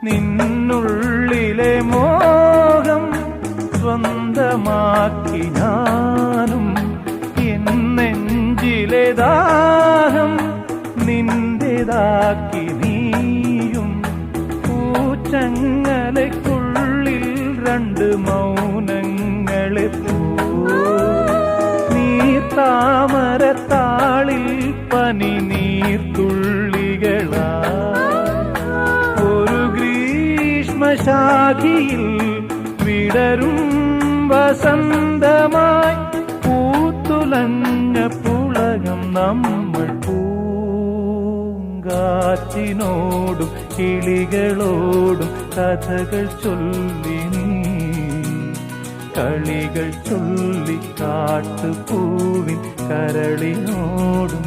നിന്നുള്ളിലെ മോഹം സ്വന്തമാക്കി ഞാനും, എന്നെഞ്ചിലെ ദാഹം നിന്റേതാക്കി നീയും. പൂച്ചങ്ങലയ്ക്കുള്ളിൽ രണ്ട് മൗനങ്ങളെ പോ, നീർത്താമരത്താളിൽ പനി നീർത്തുള്ളികളാ. ഒരു ഗ്രീഷ്മശാഖിയിൽ വിടരും വസന്തമായി പൂത്തുലഞ്ഞ പുളകം നമ്മൾ. പൂങ്കാറ്റിനോടും കിളികളോടും കഥകൾ ചൊല്ലി നീ, കളികൾ ചൊല്ലി കാട്ടുപൂവിൻ കരളിനോടും